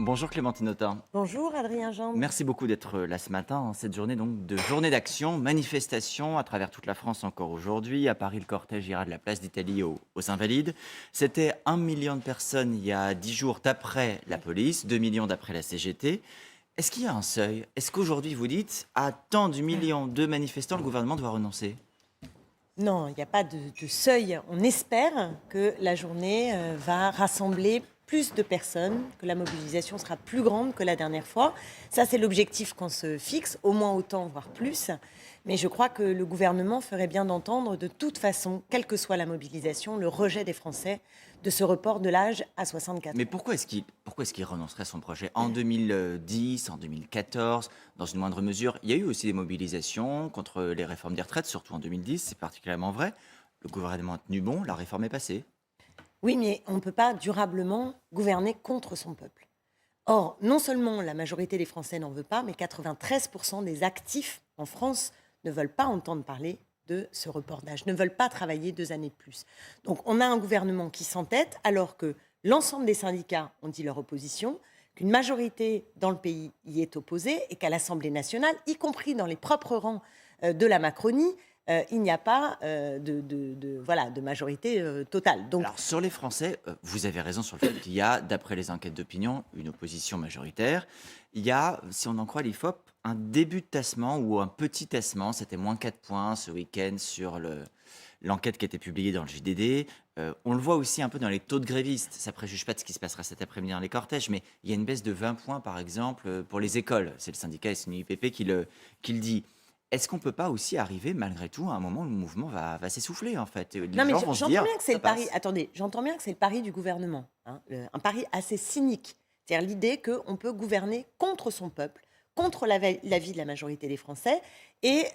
Bonjour Clémentine Autain. Bonjour Adrien Jean. Merci beaucoup d'être là ce matin, en cette journée donc de journée d'action, manifestation à travers toute la France encore aujourd'hui. À Paris, le cortège ira de la place d'Italie aux Invalides. C'était 1 million de personnes il y a 10 jours d'après la police, 2 millions d'après la CGT. Est-ce qu'il y a un seuil? Est-ce qu'aujourd'hui vous dites, à tant du million de manifestants, le gouvernement doit renoncer? Non, il n'y a pas de seuil. On espère que la journée va rassembler plus de personnes, que la mobilisation sera plus grande que la dernière fois. Ça, c'est l'objectif qu'on se fixe, au moins autant, voire plus. Mais je crois que le gouvernement ferait bien d'entendre, de toute façon, quelle que soit la mobilisation, le rejet des Français de ce report de l'âge à 64 Mais ans. pourquoi est-ce qu'il renoncerait à son projet? En 2010, en 2014, dans une moindre mesure, il y a eu aussi des mobilisations contre les réformes des retraites, surtout en 2010, c'est particulièrement vrai. Le gouvernement a tenu bon, la réforme est passée. Oui, mais on ne peut pas durablement gouverner contre son peuple. Or, non seulement la majorité des Français n'en veut pas, mais 93% des actifs en France ne veulent pas entendre parler de ce report d'âge, ne veulent pas travailler 2 années de plus. Donc on a un gouvernement qui s'entête alors que l'ensemble des syndicats ont dit leur opposition, qu'une majorité dans le pays y est opposée et qu'à l'Assemblée nationale, y compris dans les propres rangs de la Macronie, il n'y a pas de majorité totale. Donc Alors sur les Français, vous avez raison sur le fait qu'il y a, d'après les enquêtes d'opinion, une opposition majoritaire. Il y a, si on en croit l'IFOP, un début de tassement ou un petit tassement, c'était moins 4 points ce week-end sur l'enquête qui a été publiée dans le JDD. On le voit aussi un peu dans les taux de grévistes. Ça ne préjuge pas de ce qui se passera cet après-midi dans les cortèges, mais il y a une baisse de 20 points, par exemple, pour les écoles. C'est le syndicat SNUIPP qui le dit. Est-ce qu'on peut pas aussi arriver, malgré tout, à un moment où le mouvement va s'essouffler, en fait? Et les non, mais gens vont se j'entends dire, bien que c'est ça le pari. passe. Attendez, j'entends bien que c'est le pari du gouvernement, hein, un pari assez cynique. C'est-à-dire l'idée qu'on peut gouverner contre son peuple, contre la vie de la majorité des Français, et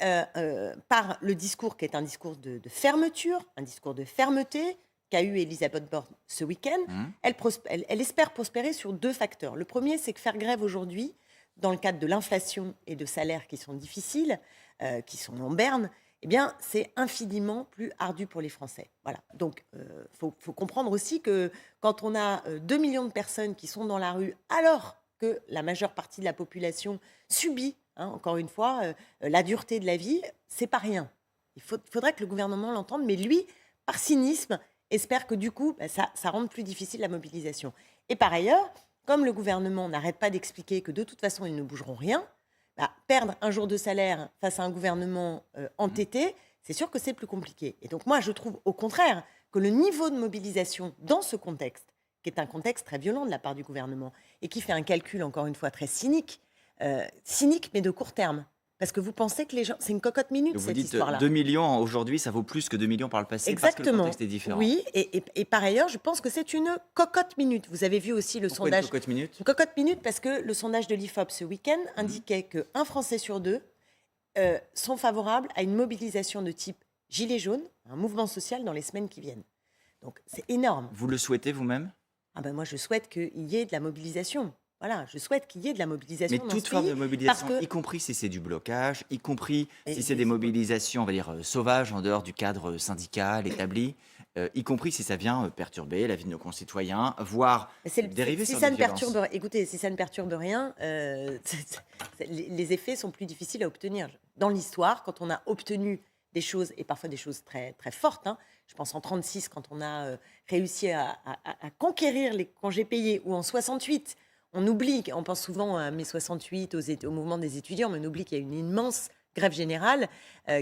par le discours qui est un discours de fermeture, un discours de fermeté qu'a eu Elisabeth Borne ce week-end. Mhm. Elle espère prospérer sur 2 facteurs. Le premier, c'est que faire grève aujourd'hui, dans le cadre de l'inflation et de salaires qui sont difficiles, qui sont en berne, eh bien, c'est infiniment plus ardu pour les Français. Voilà. Donc, faut comprendre aussi que quand on a 2 millions de personnes qui sont dans la rue, alors que la majeure partie de la population subit, hein, encore une fois, la dureté de la vie, c'est pas rien. Faudrait que le gouvernement l'entende, mais lui, par cynisme, espère que du coup, ça rende plus difficile la mobilisation. Et par ailleurs, comme le gouvernement n'arrête pas d'expliquer que de toute façon, ils ne bougeront rien, perdre un jour de salaire face à un gouvernement entêté, c'est sûr que c'est plus compliqué. Et donc moi, je trouve au contraire que le niveau de mobilisation dans ce contexte, qui est un contexte très violent de la part du gouvernement, et qui fait un calcul, encore une fois, très cynique mais de court terme. Parce que vous pensez que les gens... C'est une cocotte minute, Donc vous cette dites histoire-là. 2 millions aujourd'hui, ça vaut plus que 2 millions par le passé parce que le Exactement. contexte est différent. Oui, et par ailleurs, je pense que c'est une cocotte minute. Vous avez vu aussi le Pourquoi une sondage. cocotte minute? Une cocotte minute parce que le sondage de l'IFOP ce week-end indiquait qu'un Français sur deux sont favorables à une mobilisation de type gilet jaune, un mouvement social dans les semaines qui viennent. Donc c'est énorme. Vous le souhaitez vous-même? Ah ben moi je souhaite qu'il y ait de la mobilisation. Voilà, je souhaite qu'il y ait de la Mais mobilisation dans toute ce forme pays de parce mobilisation, que y compris si c'est du blocage, y compris si c'est et des mobilisations, on va dire, sauvages en dehors du cadre syndical établi, y compris si ça vient perturber la vie de nos concitoyens, voire dériver si sur ça des ne violences. perturbe, écoutez, si ça ne perturbe rien, les effets sont plus difficiles à obtenir. Dans l'histoire, quand on a obtenu des choses, et parfois des choses très, très fortes, hein, je pense en 36 quand on a réussi à conquérir les congés payés, ou en 68, on oublie, on pense souvent à mai 68, au mouvement des étudiants, mais on oublie qu'il y a une immense grève générale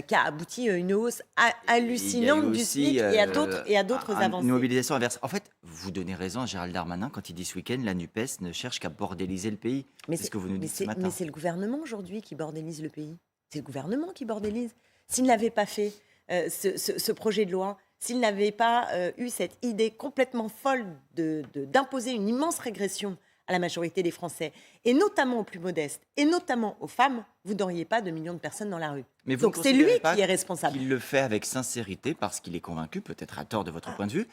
qui a abouti à une hausse Il y a eu hallucinante du aussi SMIC et à d'autres une avancées. mobilisation inverse. En fait, vous donnez raison à Gérald Darmanin quand il dit ce week-end, la NUPES ne cherche qu'à bordéliser le pays. C'est ce que vous nous dites ce Mais matin. c'est le gouvernement aujourd'hui qui bordélise le pays. C'est le gouvernement qui bordélise. S'il n'avait pas fait ce projet de loi, s'il n'avait pas eu cette idée complètement folle d'imposer une immense régression à la majorité des Français, et notamment aux plus modestes, et notamment aux femmes, vous n'auriez pas de millions de personnes dans la rue. Mais vous ne Donc c'est lui considérez pas qui est responsable. qu'il le fait avec sincérité parce qu'il est convaincu, peut-être à tort de votre point de vue,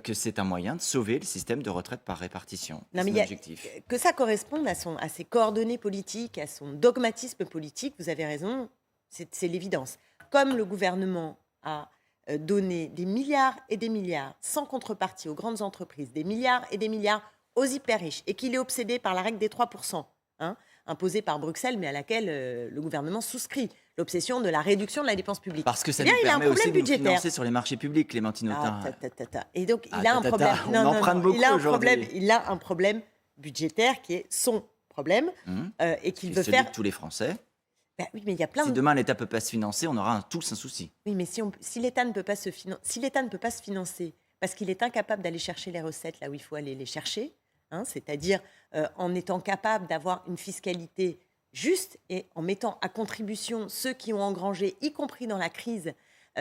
que c'est un moyen de sauver le système de retraite par répartition. Non, C'est mais un objectif. que ça corresponde à ses coordonnées politiques, à son dogmatisme politique, vous avez raison, c'est l'évidence. Comme le gouvernement a donné des milliards et des milliards sans contrepartie aux grandes entreprises, des milliards et des milliards aux hyper riches et qu'il est obsédé par la règle des 3%, hein, imposée par Bruxelles, mais à laquelle le gouvernement souscrit, l'obsession de la réduction de la dépense publique. Parce que ça Eh bien, nous il a un permet aussi problème de nous budgétaire. financer sur les marchés publics, Clémentine Ah, Autain. Et donc, Ah, il a un problème. on emprunte beaucoup il a un aujourd'hui. problème. Il a un problème budgétaire qui est son problème et qu'il C'est veut celui faire. de tous les Français. Ben oui, mais il y a plein Si de. demain l'État peut pas se financer, on aura tous un souci. Oui, mais si l'État ne peut pas si l'État ne peut pas se financer parce qu'il est incapable d'aller chercher les recettes là où il faut aller les chercher, hein, c'est-à-dire en étant capable d'avoir une fiscalité juste et en mettant à contribution ceux qui ont engrangé, y compris dans la crise,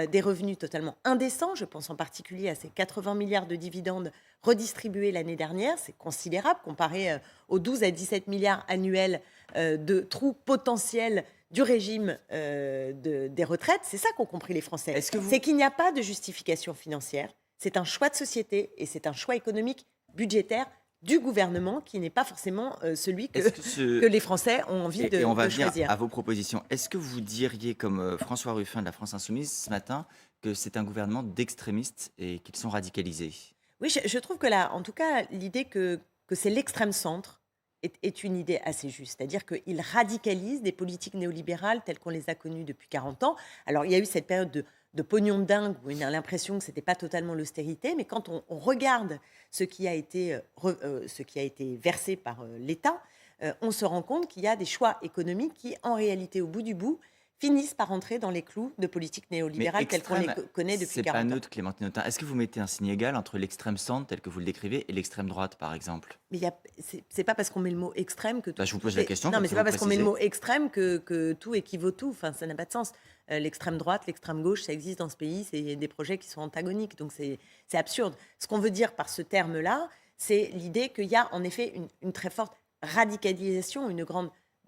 des revenus totalement indécents. Je pense en particulier à ces 80 milliards de dividendes redistribués l'année dernière. C'est considérable comparé aux 12 à 17 milliards annuels de trous potentiels du régime des retraites. C'est ça qu'ont compris les Français. C'est qu'il n'y a pas de justification financière. C'est un choix de société et c'est un choix économique budgétaire du gouvernement qui n'est pas forcément celui que les Français ont envie de choisir. Et on va venir à vos propositions. Est-ce que vous diriez, comme François Ruffin de la France Insoumise ce matin, que c'est un gouvernement d'extrémistes et qu'ils sont radicalisés? Oui, je trouve que là, en tout cas, l'idée que c'est l'extrême centre est une idée assez juste. C'est-à-dire qu'il radicalise des politiques néolibérales telles qu'on les a connues depuis 40 ans. Alors, il y a eu cette période de pognon de dingue où on a l'impression que ce n'était pas totalement l'austérité, mais quand on regarde ce qui a été versé par l'État, on se rend compte qu'il y a des choix économiques qui, en réalité, au bout du bout, finissent par entrer dans les clous de politique néolibérale telles qu'on les connaît depuis 40 ans. C'est pas neutre, Clémentine Autain. Est-ce que vous mettez un signe égal entre l'extrême centre, tel que vous le décrivez, et l'extrême droite, par exemple? Mais c'est pas parce qu'on met le mot extrême que tout. Je vous pose la question. Non, mais c'est pas parce qu'on met le mot extrême que tout équivaut tout. Enfin, ça n'a pas de sens. L'extrême droite, l'extrême gauche, ça existe dans ce pays. C'est des projets qui sont antagoniques. Donc c'est absurde. Ce qu'on veut dire par ce terme-là, c'est l'idée qu'il y a en effet une très forte radicalisation,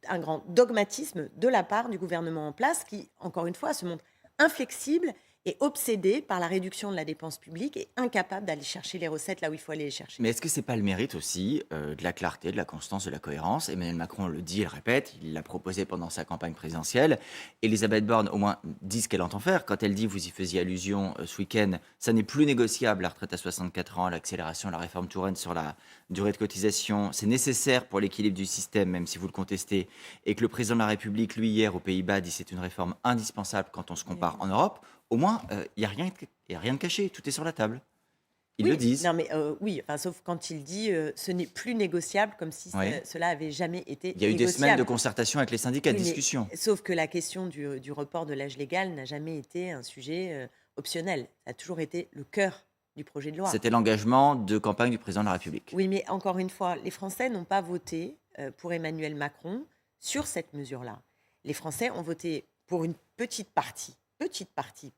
un grand dogmatisme de la part du gouvernement en place qui, encore une fois, se montre inflexible et obsédé par la réduction de la dépense publique et incapable d'aller chercher les recettes là où il faut aller les chercher. Mais est-ce que c'est pas le mérite aussi de la clarté, de la constance, de la cohérence? Emmanuel Macron le dit et le répète, il l'a proposé pendant sa campagne présidentielle. Elisabeth Borne, au moins, dit ce qu'elle entend faire. Quand elle dit, vous y faisiez allusion ce week-end, ça n'est plus négociable, la retraite à 64 ans, l'accélération, la réforme Touraine sur la durée de cotisation, c'est nécessaire pour l'équilibre du système, même si vous le contestez, et que le président de la République, lui, hier, aux Pays-Bas, dit c'est une réforme indispensable quand on se compare en Europe. Au moins, il n'y a rien de caché, tout est sur la table. Ils le disent. Non, mais oui, sauf quand il dit ce n'est plus négociable, comme si cela avait jamais été négociable. Il y a eu des semaines de concertation avec les syndicats, de discussion. Sauf que la question du report de l'âge légal n'a jamais été un sujet optionnel. Ça a toujours été le cœur du projet de loi. C'était l'engagement de campagne du président de la République. Oui, mais encore une fois, les Français n'ont pas voté pour Emmanuel Macron sur cette mesure-là. Les Français ont voté pour une petite partie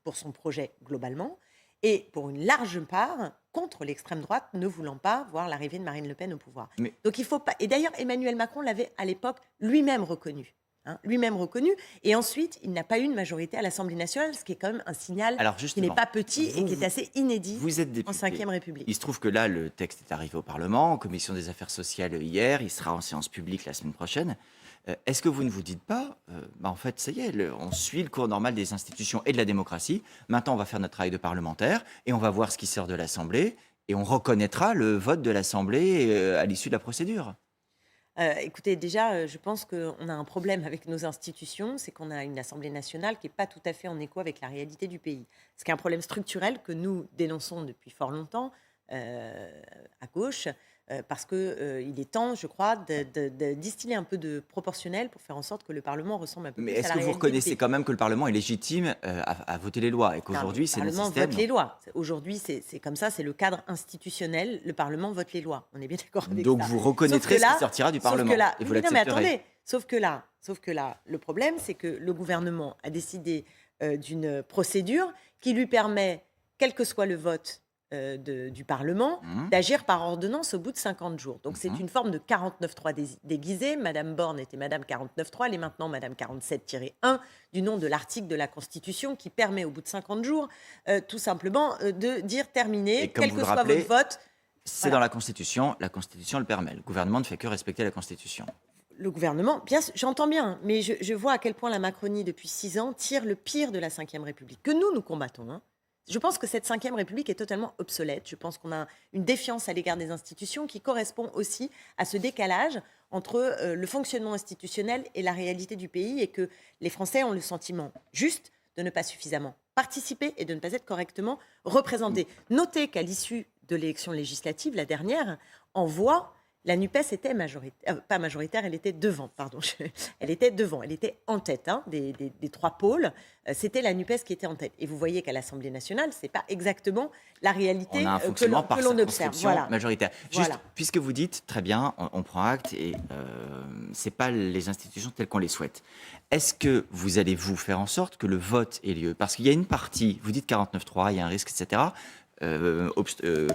pour son projet globalement, et pour une large part contre l'extrême droite, ne voulant pas voir l'arrivée de Marine Le Pen au pouvoir. Donc il faut pas. Et d'ailleurs, Emmanuel Macron l'avait à l'époque lui-même reconnu. Et ensuite, il n'a pas eu une majorité à l'Assemblée nationale, ce qui est quand même un signal qui n'est pas petit et qui est assez inédit vous êtes député. en Ve République. Il se trouve que là, le texte est arrivé au Parlement, en commission des affaires sociales hier, il sera en séance publique la semaine prochaine. Est-ce que vous ne vous dites pas, en fait, ça y est, on suit le cours normal des institutions et de la démocratie. Maintenant, on va faire notre travail de parlementaire et on va voir ce qui sort de l'Assemblée et on reconnaîtra le vote de l'Assemblée à l'issue de la procédure. Écoutez, déjà, je pense qu'on a un problème avec nos institutions, c'est qu'on a une Assemblée nationale qui n'est pas tout à fait en écho avec la réalité du pays. Ce qui est un problème structurel que nous dénonçons depuis fort longtemps à gauche, parce qu'il est temps, je crois, de distiller un peu de proportionnel pour faire en sorte que le Parlement ressemble un peu plus à la réalité. Mais est-ce que vous reconnaissez quand même que le Parlement est légitime à voter les lois et qu'aujourd'hui, c'est le système? Le Parlement vote les lois. Aujourd'hui, c'est comme ça, c'est le cadre institutionnel. Le Parlement vote les lois. On est bien d'accord avec ça. Donc vous reconnaîtrez ce qui sortira du Parlement et vous l'accepterez. Non, mais attendez. Sauf que là, le problème, c'est que le gouvernement a décidé d'une procédure qui lui permet, quel que soit le vote du Parlement, d'agir par ordonnance au bout de 50 jours. Donc c'est une forme de 49.3 déguisé. Madame Borne était Madame 49.3, elle est maintenant Madame 47-1, du nom de l'article de la Constitution qui permet au bout de 50 jours tout simplement de dire terminé, quel que soit votre vote. C'est dans la Constitution le permet. Le gouvernement ne fait que respecter la Constitution. Le gouvernement, bien, j'entends bien, mais je vois à quel point la Macronie, depuis 6 ans, tire le pire de la Ve République, que nous combattons. Je pense que cette 5e République est totalement obsolète. Je pense qu'on a une défiance à l'égard des institutions qui correspond aussi à ce décalage entre le fonctionnement institutionnel et la réalité du pays, et que les Français ont le sentiment juste de ne pas suffisamment participer et de ne pas être correctement représentés. Notez qu'à l'issue de l'élection législative, la dernière, en voix, la NUPES était majoritaire, pas majoritaire, elle était devant, pardon. Elle était devant, elle était en tête des 3 pôles. C'était la NUPES qui était en tête. Et vous voyez qu'à l'Assemblée nationale, ce n'est pas exactement la réalité On a un fonctionnement que l'on observe. Voilà. Majoritaire. Juste, Voilà. puisque vous dites, très bien, on prend acte, et ce n'est pas les institutions telles qu'on les souhaite. Est-ce que vous allez faire en sorte que le vote ait lieu? Parce qu'il y a une partie, vous dites 49.3, il y a un risque, etc.,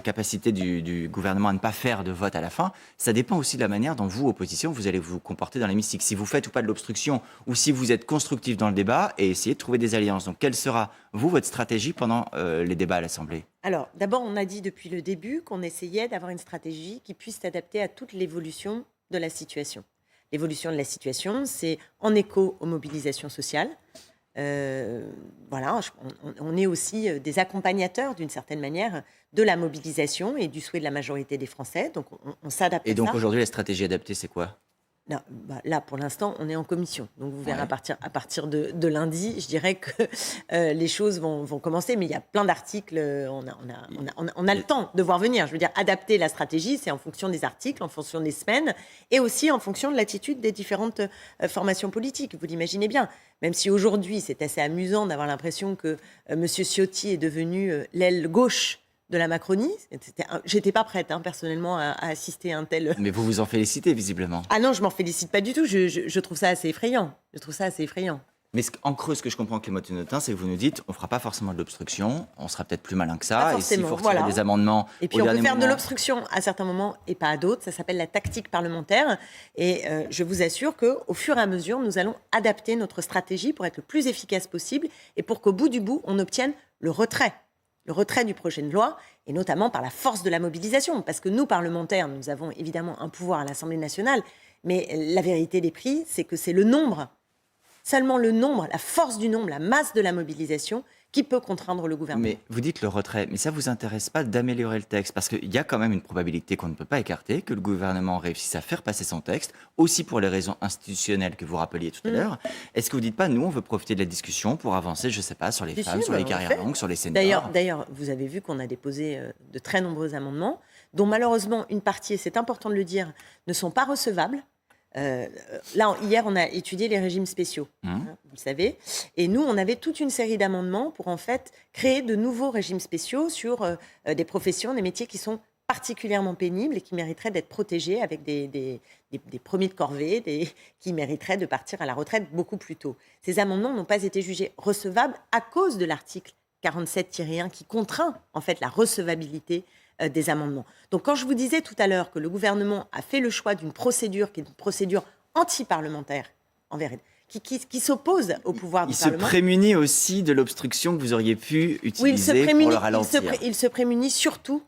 capacité du gouvernement à ne pas faire de vote à la fin, ça dépend aussi de la manière dont vous, opposition, vous allez vous comporter dans l'hémicycle. Si vous faites ou pas de l'obstruction, ou si vous êtes constructif dans le débat et essayez de trouver des alliances. Donc, quelle sera, vous, votre stratégie pendant les débats à l'Assemblée? Alors, d'abord, on a dit depuis le début qu'on essayait d'avoir une stratégie qui puisse s'adapter à toute l'évolution de la situation. L'évolution de la situation, c'est en écho aux mobilisations sociales. Voilà, on est aussi des accompagnateurs, d'une certaine manière, de la mobilisation et du souhait de la majorité des Français. Donc, on s'adapte à ça. Et donc, aujourd'hui, la stratégie adaptée, c'est quoi? Non, là, pour l'instant, on est en commission. Donc, vous verrez à partir de lundi, je dirais que les choses vont commencer. Mais il y a plein d'articles. On a le temps de voir venir. Je veux dire, adapter la stratégie, c'est en fonction des articles, en fonction des semaines, et aussi en fonction de l'attitude des différentes formations politiques. Vous l'imaginez bien. Même si aujourd'hui, c'est assez amusant d'avoir l'impression que M. Ciotti est devenu l'aile gauche de la Macronie. J'étais pas prête, personnellement, à assister à un tel... Mais vous vous en félicitez, visiblement. Ah non, je m'en félicite pas du tout. Je trouve ça assez effrayant. Mais en creux, ce que je comprends, Clément Tunotin, c'est que vous nous dites, on ne fera pas forcément de l'obstruction, on sera peut-être plus malin que ça, Pas et s'il forcément, faut retirer des amendements Et puis on peut faire de l'obstruction à certains moments et pas à d'autres. Ça s'appelle la tactique parlementaire. Et je vous assure qu'au fur et à mesure, nous allons adapter notre stratégie pour être le plus efficace possible et pour qu'au bout du bout, on obtienne le retrait du projet de loi, et notamment par la force de la mobilisation. Parce que nous, parlementaires, nous avons évidemment un pouvoir à l'Assemblée nationale, mais la vérité des prix, c'est que c'est le nombre, seulement le nombre, la force du nombre, la masse de la mobilisation qui peut contraindre le gouvernement. Mais vous dites le retrait, mais ça ne vous intéresse pas d'améliorer le texte? Parce qu'il y a quand même une probabilité qu'on ne peut pas écarter, que le gouvernement réussisse à faire passer son texte, aussi pour les raisons institutionnelles que vous rappeliez tout à l'heure. Est-ce que vous ne dites pas, nous, on veut profiter de la discussion pour avancer, je ne sais pas, sur les femmes, sur les carrières longues, sur les seniors? D'ailleurs, vous avez vu qu'on a déposé de très nombreux amendements, dont malheureusement une partie, et c'est important de le dire, ne sont pas recevables. Là, hier, on a étudié les régimes spéciaux, vous le savez. Et nous, on avait toute une série d'amendements pour, en fait, créer de nouveaux régimes spéciaux sur des professions, des métiers qui sont particulièrement pénibles et qui mériteraient d'être protégés avec des premiers de corvée, qui mériteraient de partir à la retraite beaucoup plus tôt. Ces amendements n'ont pas été jugés recevables à cause de l'article 47-1 qui contraint, en fait, la recevabilité des amendements. Donc, quand je vous disais tout à l'heure que le gouvernement a fait le choix d'une procédure qui est une procédure anti-parlementaire, en vérité, qui s'oppose au pouvoir du Parlement. Il se prémunit aussi de l'obstruction que vous auriez pu utiliser pour le ralentir. Il se prémunit surtout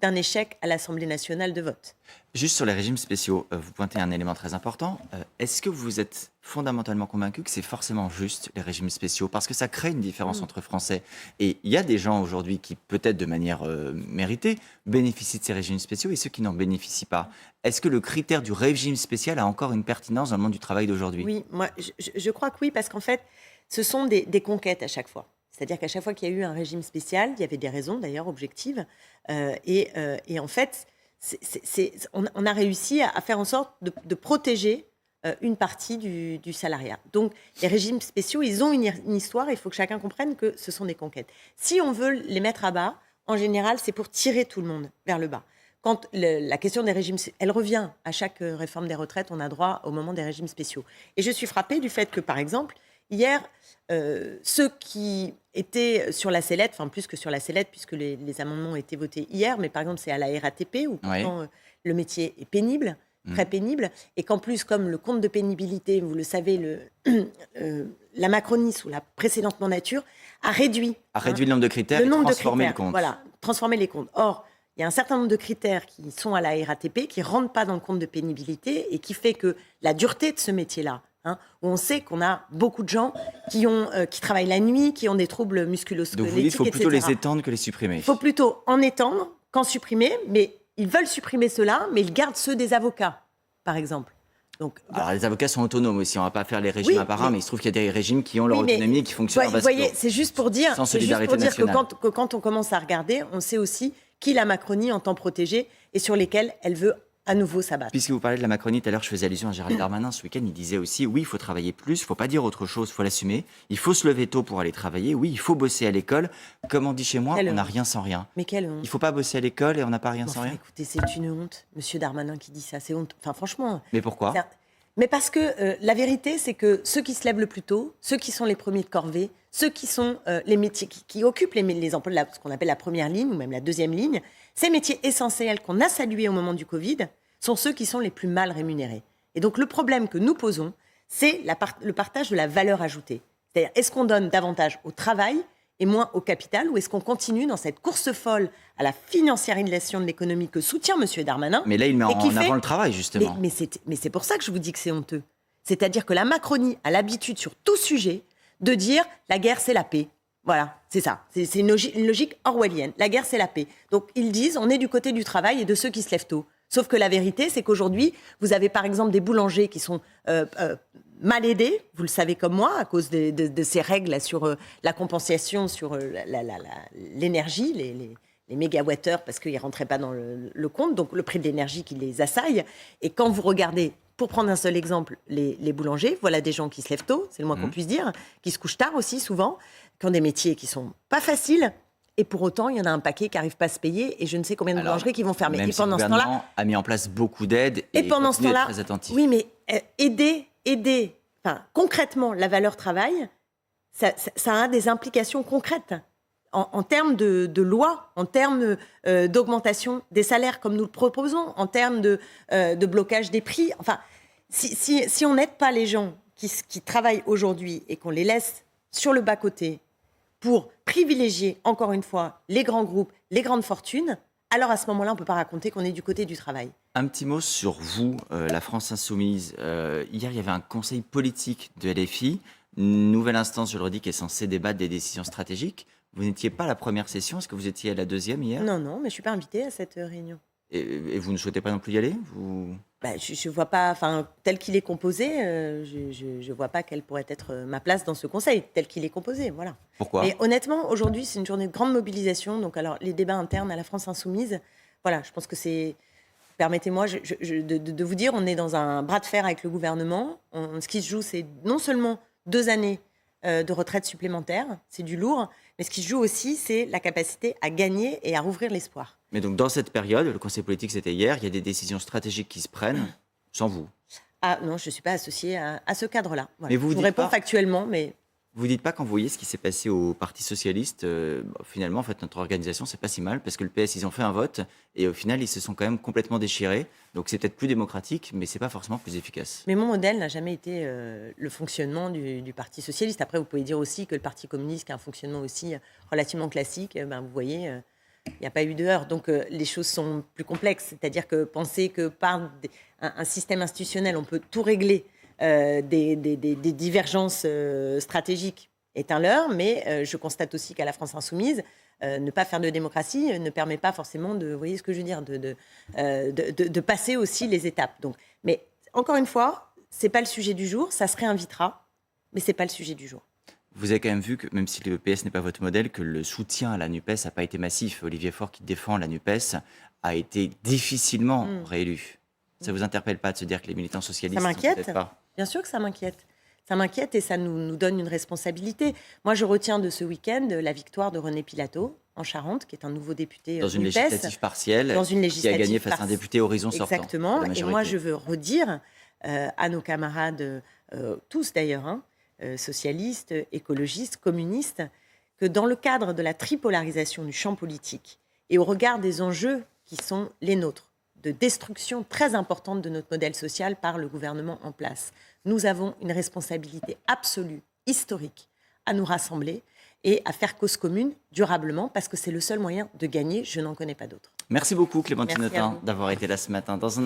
d'un échec à l'Assemblée nationale de vote. Juste sur les régimes spéciaux, vous pointez un élément très important. Est-ce que vous êtes fondamentalement convaincu que c'est forcément juste, les régimes spéciaux? Parce que ça crée une différence entre Français. Et il y a des gens aujourd'hui qui, peut-être de manière méritée, bénéficient de ces régimes spéciaux et ceux qui n'en bénéficient pas. Est-ce que le critère du régime spécial a encore une pertinence dans le monde du travail d'aujourd'hui? Oui, moi, je crois que oui, parce qu'en fait, ce sont des conquêtes à chaque fois. C'est-à-dire qu'à chaque fois qu'il y a eu un régime spécial, il y avait des raisons d'ailleurs objectives. Et en fait, on a réussi à faire en sorte de protéger une partie du salariat. Donc, les régimes spéciaux, ils ont une histoire. Il faut que chacun comprenne que ce sont des conquêtes. Si on veut les mettre à bas, en général, c'est pour tirer tout le monde vers le bas. Quand la question des régimes, elle revient à chaque réforme des retraites, on a droit au moment des régimes spéciaux. Et je suis frappée du fait que, par exemple, hier, ceux qui étaient sur la sellette, enfin plus que sur la sellette, puisque les amendements ont été votés hier, mais par exemple c'est à la RATP, où pourtant le métier est pénible, très pénible, et qu'en plus, comme le compte de pénibilité, vous le savez, la Macronie, sous la précédente mandature, a réduit le nombre de critères et transformé le compte. Voilà, transformer les comptes. Or, il y a un certain nombre de critères qui sont à la RATP, qui ne rentrent pas dans le compte de pénibilité, et qui fait que la dureté de ce métier-là, hein, où on sait qu'on a beaucoup de gens qui travaillent la nuit, qui ont des troubles musculo-squelettiques, Donc vous dites qu'il faut plutôt etc. les étendre que les supprimer. Il faut plutôt en étendre qu'en supprimer, mais ils veulent supprimer ceux-là, mais ils gardent ceux des avocats, par exemple. Donc, Alors les avocats sont autonomes aussi, on ne va pas faire les régimes Oui, à part un, mais il se trouve qu'il y a des régimes qui ont leur oui, mais autonomie et qui fonctionnent en vous vase voyez, clos. c'est juste pour dire, Sans c'est juste solidarité pour dire que nationale. quand on commence à regarder, on sait aussi qui la Macronie entend protéger et sur lesquels elle veut à nouveau s'abattre. Puisque vous parlez de la Macronie, tout à l'heure, je faisais allusion à Gérald Darmanin ce week-end. Il disait aussi, oui, il faut travailler plus, il ne faut pas dire autre chose, il faut l'assumer. Il faut se lever tôt pour aller travailler. Oui, il faut bosser à l'école. Comme on dit chez moi, Quelle on n'a honte. rien sans rien. Mais quelle honte. Il ne faut pas bosser à l'école et on n'a pas rien sans Enfin, rien. écoutez, c'est une honte, Monsieur Darmanin qui dit ça, c'est honte. Enfin, franchement. Mais pourquoi c'est un- Mais parce que la vérité, c'est que ceux qui se lèvent le plus tôt, ceux qui sont les premiers de corvée, ceux qui sont les métiers qui occupent les emplois, ce qu'on appelle la première ligne ou même la deuxième ligne, ces métiers essentiels qu'on a salués au moment du Covid, sont ceux qui sont les plus mal rémunérés. Et donc le problème que nous posons, c'est le partage de la valeur ajoutée. C'est-à-dire, est-ce qu'on donne davantage au travail et moins au capital, ou est-ce qu'on continue dans cette course folle à la financiarisation de l'économie que soutient M. Darmanin? Mais là, il met et qui en fait- avant le travail, justement. mais c'est pour ça que je vous dis que c'est honteux. C'est-à-dire que la Macronie a l'habitude sur tout sujet de dire la guerre c'est la paix. Voilà, c'est ça. C'est une logique orwellienne. La guerre c'est la paix. Donc ils disent on est du côté du travail et de ceux qui se lèvent tôt. Sauf que la vérité c'est qu'aujourd'hui vous avez par exemple des boulangers qui sont mal aidés, vous le savez comme moi, à cause de ces règles là, sur la compensation sur l'énergie, les mégawattheures, parce qu'ils ne rentraient pas dans le compte, donc le prix de l'énergie qui les assaille. Et quand vous regardez, pour prendre un seul exemple, les boulangers, voilà des gens qui se lèvent tôt, c'est le moins qu'on puisse dire, qui se couchent tard aussi souvent, qui ont des métiers qui ne sont pas faciles. Et pour autant, il y en a un paquet qui n'arrive pas à se payer et je ne sais combien de boulangeries qui vont fermer. Même Et si le pendant ce gouvernement temps-là, a mis en place beaucoup d'aides et pendant ce continue d'être temps-là, très attentif. oui, mais aider, enfin, concrètement, la valeur travail, ça a des implications concrètes en termes de loi, en termes d'augmentation des salaires comme nous le proposons, en termes de blocage des prix. Enfin, si on n'aide pas les gens qui travaillent aujourd'hui et qu'on les laisse sur le bas-côté pour privilégier, encore une fois, les grands groupes, les grandes fortunes, alors à ce moment-là, on ne peut pas raconter qu'on est du côté du travail. Un petit mot sur vous, la France Insoumise. Hier, il y avait un conseil politique de LFI, une nouvelle instance, je le redis, qui est censée débattre des décisions stratégiques. Vous n'étiez pas à la première session, est-ce que vous étiez à la deuxième hier? Non, mais je ne suis pas invitée à cette réunion. Et vous ne souhaitez pas non plus y aller? Je ne vois pas, enfin, tel qu'il est composé, je ne vois pas quelle pourrait être ma place dans ce conseil, tel qu'il est composé, voilà. Pourquoi? Mais honnêtement, aujourd'hui, c'est une journée de grande mobilisation, donc alors les débats internes à la France Insoumise, voilà, je pense que c'est... Permettez-moi de vous dire, on est dans un bras de fer avec le gouvernement. Ce qui se joue, c'est non seulement 2 années de retraite supplémentaire, c'est du lourd, mais ce qui se joue aussi, c'est la capacité à gagner et à rouvrir l'espoir. Mais donc dans cette période, le conseil politique c'était hier, il y a des décisions stratégiques qui se prennent sans vous. Ah non, je ne suis pas associée à ce cadre-là. Voilà. Mais vous je vous dites réponds pas- factuellement, mais... Vous dites pas quand vous voyez ce qui s'est passé au Parti Socialiste, finalement en fait notre organisation c'est pas si mal parce que le PS ils ont fait un vote et au final ils se sont quand même complètement déchirés. Donc c'est peut-être plus démocratique mais c'est pas forcément plus efficace. Mais mon modèle n'a jamais été le fonctionnement du Parti socialiste. Après, vous pouvez dire aussi que le Parti communiste, qui a un fonctionnement aussi relativement classique, vous voyez, il n'y a pas eu de heurts. Donc les choses sont plus complexes. C'est-à-dire que penser que par un système institutionnel, on peut tout régler, des divergences stratégiques est un leurre. Mais je constate aussi qu'à la France insoumise, ne pas faire de démocratie ne permet pas forcément de, vous voyez ce que je veux dire, de passer aussi les étapes. Donc, mais encore une fois, c'est pas le sujet du jour, ça se réinvitera, mais c'est pas le sujet du jour. Vous avez quand même vu que même si le PS n'est pas votre modèle, que le soutien à la NUPES n'a pas été massif. Olivier Faure qui défend la NUPES a été difficilement réélu. Ça vous interpelle pas de se dire que les militants socialistes Ça sont m'inquiète. peut-être pas... Bien sûr que ça m'inquiète. Ça m'inquiète et ça nous donne une responsabilité. Moi, je retiens de ce week-end la victoire de René Pilato en Charente, qui est un nouveau député Dans une NUPES, législative partielle, dans une qui a législative gagné face à un député Horizon sortant. Exactement. de la Et majorité. moi, je veux redire à nos camarades, tous d'ailleurs, socialistes, écologistes, communistes, que dans le cadre de la tripolarisation du champ politique et au regard des enjeux qui sont les nôtres, de destruction très importante de notre modèle social par le gouvernement en place, nous avons une responsabilité absolue, historique, à nous rassembler et à faire cause commune durablement, parce que c'est le seul moyen de gagner. Je n'en connais pas d'autre. Merci beaucoup Clémentine Merci à Autain vous. d'avoir été là ce matin. Dans un